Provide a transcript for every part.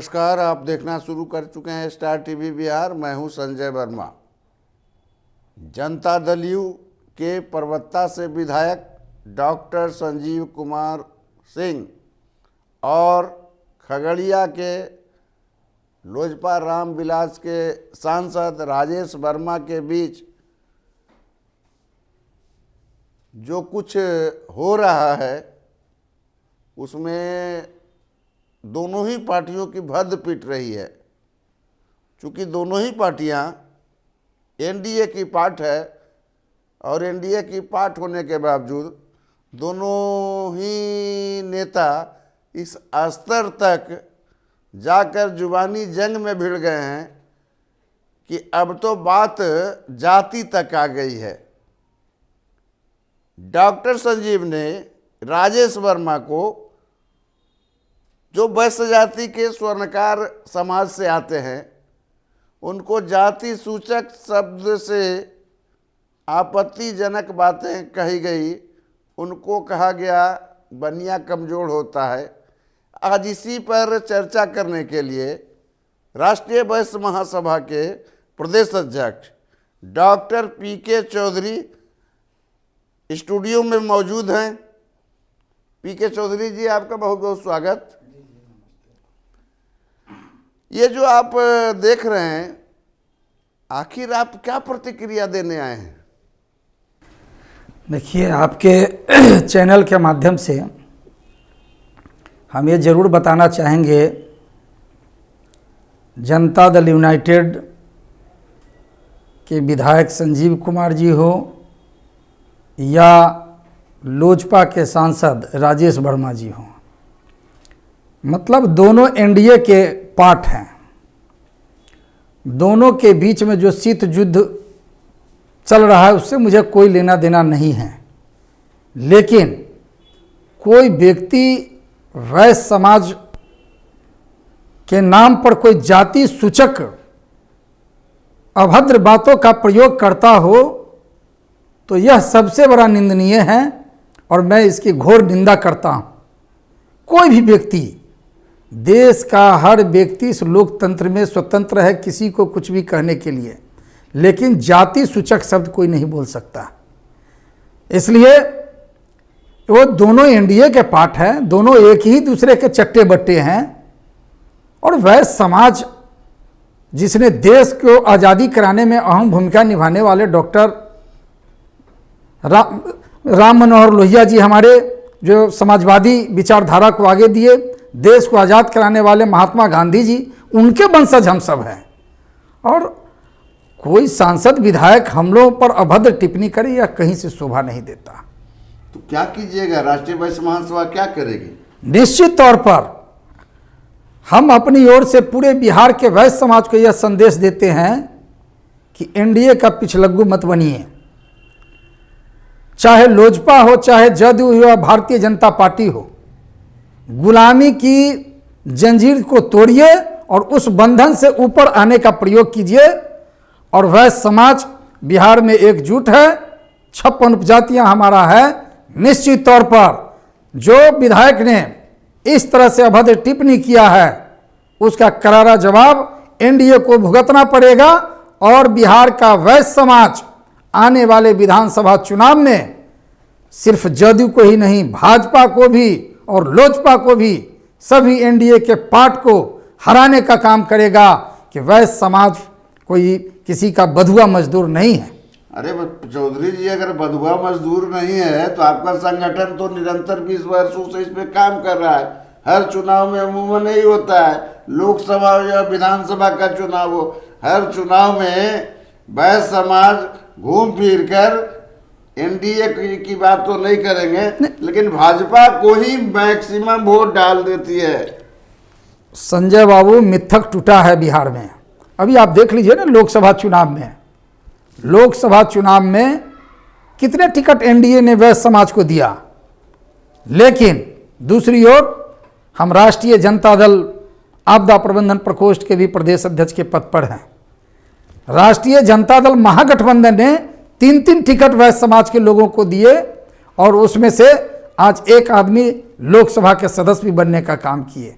नमस्कार, आप देखना शुरू कर चुके हैं स्टार टीवी बिहार। मैं हूं संजय वर्मा। जनता दल यू के परबत्ता से विधायक डॉक्टर संजीव कुमार सिंह और खगड़िया के लोजपा रामविलास के सांसद राजेश वर्मा के बीच जो कुछ हो रहा है उसमें दोनों ही पार्टियों की भद्द पिट रही है। चूँकि दोनों ही पार्टियां एनडीए की पार्ट है और एनडीए की पार्ट होने के बावजूद दोनों ही नेता इस स्तर तक जाकर जुबानी जंग में भिड़ गए हैं कि अब तो बात जाति तक आ गई है। डॉक्टर संजीव ने राजेश वर्मा को, जो वैश्य जाति के स्वर्णकार समाज से आते हैं, उनको जाति सूचक शब्द से आपत्तिजनक बातें कही गई। उनको कहा गया बनिया कमजोर होता है। आज इसी पर चर्चा करने के लिए राष्ट्रीय वैश्य महासभा के प्रदेश अध्यक्ष डॉक्टर पीके चौधरी स्टूडियो में मौजूद हैं। पीके चौधरी जी, आपका बहुत बहुत स्वागत। ये जो आप देख रहे हैं, आखिर आप क्या प्रतिक्रिया देने आए हैं? देखिए, आपके चैनल के माध्यम से हम ये ज़रूर बताना चाहेंगे, जनता दल यूनाइटेड के विधायक संजीव कुमार जी हो या लोजपा के सांसद राजेश वर्मा जी हो, मतलब दोनों एनडीए के पार्ट हैं। दोनों के बीच में जो शीत युद्ध चल रहा है उससे मुझे कोई लेना देना नहीं है। लेकिन कोई व्यक्ति वैश्य समाज के नाम पर कोई जाति सूचक अभद्र बातों का प्रयोग करता हो तो यह सबसे बड़ा निंदनीय है और मैं इसकी घोर निंदा करता हूँ। कोई भी व्यक्ति, देश का हर व्यक्ति इस लोकतंत्र में स्वतंत्र है किसी को कुछ भी कहने के लिए, लेकिन जाति सूचक शब्द कोई नहीं बोल सकता। इसलिए वो दोनों एनडीए के पार्ट हैं, दोनों एक ही दूसरे के चट्टे बट्टे हैं। और वैश्य समाज जिसने देश को आज़ादी कराने में अहम भूमिका निभाने वाले डॉक्टर राम मनोहर लोहिया जी, हमारे जो समाजवादी विचारधारा को आगे दिए, देश को आज़ाद कराने वाले महात्मा गांधी जी, उनके वंशज हम सब हैं। और कोई सांसद विधायक हम लोगों पर अभद्र टिप्पणी करे या कहीं से शोभा नहीं देता। तो क्या कीजिएगा? राष्ट्रीय वैश्य महासभा क्या करेगी? निश्चित तौर पर हम अपनी ओर से पूरे बिहार के वैश्य समाज को यह संदेश देते हैं कि एनडीए का पिछलग्गू मत बनिए। चाहे लोजपा हो, चाहे जदयू हो या भारतीय जनता पार्टी हो, गुलामी की जंजीर को तोड़िए और उस बंधन से ऊपर आने का प्रयोग कीजिए। और वैश्य समाज बिहार में एकजुट है, 56 उपजातियां हमारा है। निश्चित तौर पर जो विधायक ने इस तरह से अभद्र टिप्पणी किया है उसका करारा जवाब एनडीए को भुगतना पड़ेगा। और बिहार का वैश्य समाज आने वाले विधानसभा चुनाव में सिर्फ जदयू को ही नहीं, भाजपा को भी और लोजपा को भी, सभी एनडीए के पार्ट को हराने का काम करेगा कि वैश्य समाज कोई किसी का बधुआ मजदूर नहीं है। अरे चौधरी जी, अगर बधुआ मजदूर नहीं है तो आपका संगठन तो निरंतर 20 वर्षों से इस पे काम कर रहा है। हर चुनाव में अमूमन यही होता है, लोकसभा या विधानसभा का चुनाव हो, हर चुनाव में वैश्य समाज घूम फिर कर एनडीए की बात तो नहीं करेंगे, लेकिन भाजपा को ही मैक्सिमम वोट डाल देती है। संजय बाबू, मिथक टूटा है बिहार में। अभी आप देख लीजिए ना, लोकसभा चुनाव में कितने टिकट एनडीए ने वैश्य समाज को दिया। लेकिन दूसरी ओर हम राष्ट्रीय जनता दल आपदा प्रबंधन प्रकोष्ठ के भी प्रदेश अध्यक्ष के पद पर हैं। राष्ट्रीय जनता दल महागठबंधन ने 3-3 टिकट वैश्य समाज के लोगों को दिए और उसमें से आज एक आदमी लोकसभा के सदस्य भी बनने का काम किए।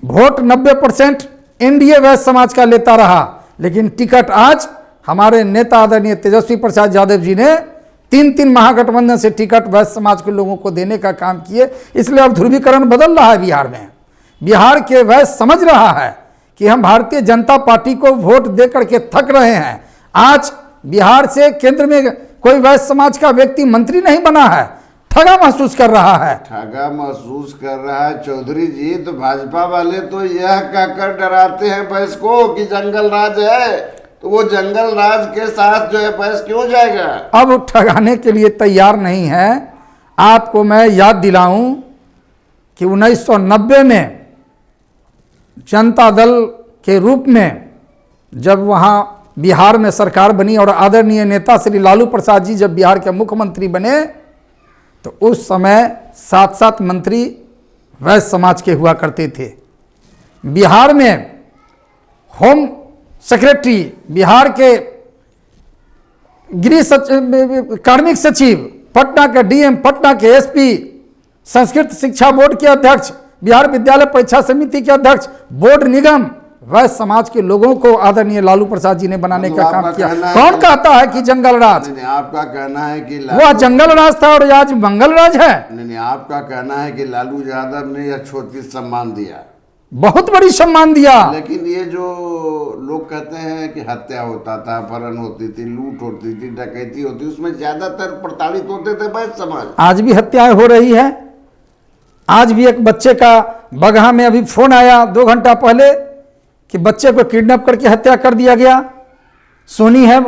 वोट 90% एनडीए वैश्य समाज का लेता रहा, लेकिन टिकट आज हमारे नेता आदरणीय तेजस्वी प्रसाद यादव जी ने 3 महागठबंधन से टिकट वैश्य समाज के लोगों को देने का काम किए। इसलिए अब ध्रुवीकरण बदल रहा है बिहार में। बिहार के वैश्य समझ रहा है कि हम भारतीय जनता पार्टी को वोट दे करके थक रहे हैं। आज बिहार से केंद्र में कोई वैश्य समाज का व्यक्ति मंत्री नहीं बना है, ठगा महसूस कर रहा है। ठगा महसूस कर रहा है चौधरी जी। तो भाजपा वाले तो यह कहकर डराते हैं वैश्य को कि जंगल राज है, तो वो जंगल राज के साथ जो है वैश्य क्यों जाएगा? अब ठगाने के लिए तैयार नहीं है। आपको मैं याद दिलाऊं कि 1990 में जनता दल के रूप में जब वहाँ बिहार में सरकार बनी और आदरणीय नेता श्री लालू प्रसाद जी जब बिहार के मुख्यमंत्री बने, तो उस समय 7 मंत्री वैश्य समाज के हुआ करते थे। बिहार में होम सेक्रेटरी, बिहार के गृह सचिव, कार्मिक सचिव, पटना के डीएम, पटना के एसपी, संस्कृत शिक्षा बोर्ड के अध्यक्ष, बिहार विद्यालय परीक्षा समिति के अध्यक्ष, बोर्ड निगम, वैश्य समाज के लोगों को आदरणीय लालू प्रसाद जी ने बनाने का काम किया। कौन कहता है कि जंगल राज? नहीं, आपका कहना है कि वह जंगल राज था और आज मंगल राज है। नहीं, आपका कहना है कि लालू यादव ने यह छोटी सम्मान दिया, बहुत बड़ी सम्मान दिया। लेकिन ये जो लोग कहते हैं कि हत्या होता था, अपहरण होती थी, लूट होती थी, डकैती होती, उसमें ज्यादातर प्रताड़ित होते थे वैश्य समाज। आज भी हत्याएं हो रही है। आज भी एक बच्चे का बगहा में अभी फोन आया 2 घंटा पहले कि बच्चे को किडनैप करके हत्या कर दिया गया। सोनी है,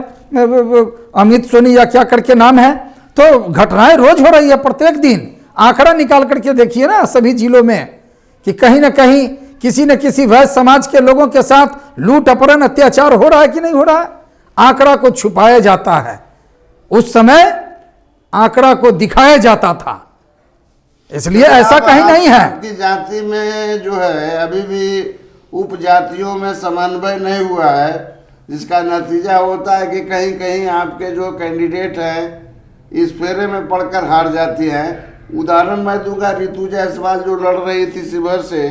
अमित सोनी या क्या करके नाम है। तो घटनाएं रोज हो रही है, प्रत्येक दिन। आंकड़ा निकाल करके देखिए ना सभी जिलों में कि कहीं ना कहीं किसी न किसी वैश्य समाज के लोगों के साथ लूट, अपहरण, अत्याचार हो रहा है कि नहीं हो रहा है। आंकड़ा को छुपाया जाता है, उस समय आंकड़ा को दिखाया जाता था, इसलिए ऐसा कहीं नहीं है। आपकी जाति में जो है अभी भी उपजातियों में समन्वय नहीं हुआ है, जिसका नतीजा होता है कि कहीं कहीं आपके जो कैंडिडेट हैं इस फेरे में पड़कर हार जाती हैं। उदाहरण मैं दूंगा, रितु जायसवाल जो लड़ रही थी शिवहर से,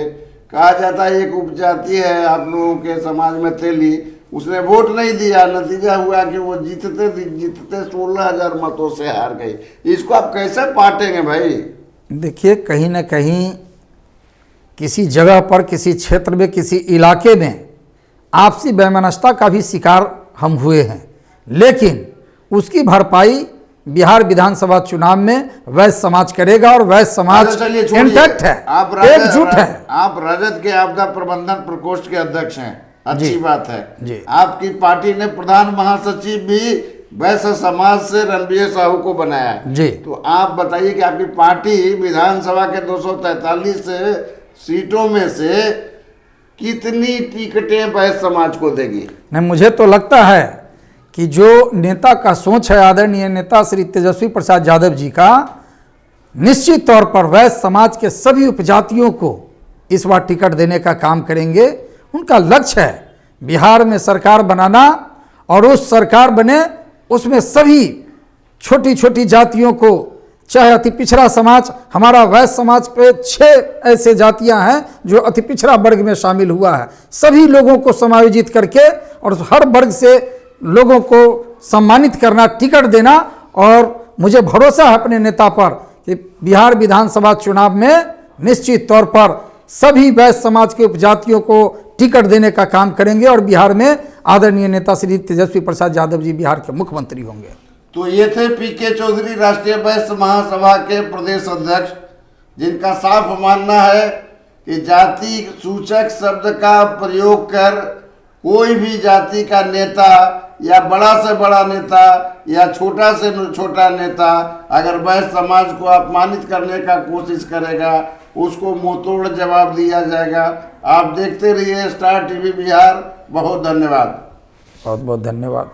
कहा जाता है एक उपजाति है आप लोगों के समाज में तेली, उसने वोट नहीं दिया, नतीजा हुआ कि वो जीतते 16,000 मतों से हार गई। इसको आप कैसे पाटेंगे भाई? देखिए, कहीं ना कहीं किसी जगह पर, किसी क्षेत्र में, किसी इलाके में आपसी वैमनस्यता का भी शिकार हम हुए हैं, लेकिन उसकी भरपाई बिहार विधानसभा चुनाव में वैश्य समाज करेगा और वैश्य समाज इंटैक्ट है, एकजुट है। आप रजत के आपदा प्रबंधन प्रकोष्ठ के अध्यक्ष हैं, अच्छी बात है जी। आपकी पार्टी ने प्रधान महासचिव भी वैश्य समाज से रणबीर साहू को बनाया है जी। तो आप बताइए कि आपकी पार्टी विधानसभा के 243 सीटों में से कितनी टिकटें वैश्य समाज को देगी? नहीं, मुझे तो लगता है कि जो नेता का सोच है, आदरणीय नेता श्री तेजस्वी प्रसाद यादव जी का, निश्चित तौर पर वैश्य समाज के सभी उपजातियों को इस बार टिकट देने का काम करेंगे। उनका लक्ष्य है बिहार में सरकार बनाना, और उस सरकार बने उसमें सभी छोटी छोटी जातियों को, चाहे अति पिछड़ा समाज, हमारा वैश्य समाज पे 6 ऐसे जातियां हैं जो अति पिछड़ा वर्ग में शामिल हुआ है, सभी लोगों को समायोजित करके और हर वर्ग से लोगों को सम्मानित करना, टिकट देना। और मुझे भरोसा है अपने नेता पर कि बिहार विधानसभा चुनाव में निश्चित तौर पर सभी वैश्य समाज के उपजातियों को टिकट देने का काम करेंगे और बिहार में आदरणीय नेता श्री तेजस्वी प्रसाद यादव जी बिहार के मुख्यमंत्री होंगे। तो ये थे पीके चौधरी, राष्ट्रीय वैश्य महासभा के प्रदेश अध्यक्ष, जिनका साफ मानना है कि जाति सूचक शब्द का प्रयोग कर कोई भी जाति का नेता या बड़ा से बड़ा नेता या छोटा से छोटा नेता अगर वैश्य समाज को अपमानित करने का कोशिश करेगा, उसको मुंहतोड़ जवाब दिया जाएगा। आप देखते रहिए स्टार टीवी बिहार। बहुत धन्यवाद। बहुत बहुत धन्यवाद।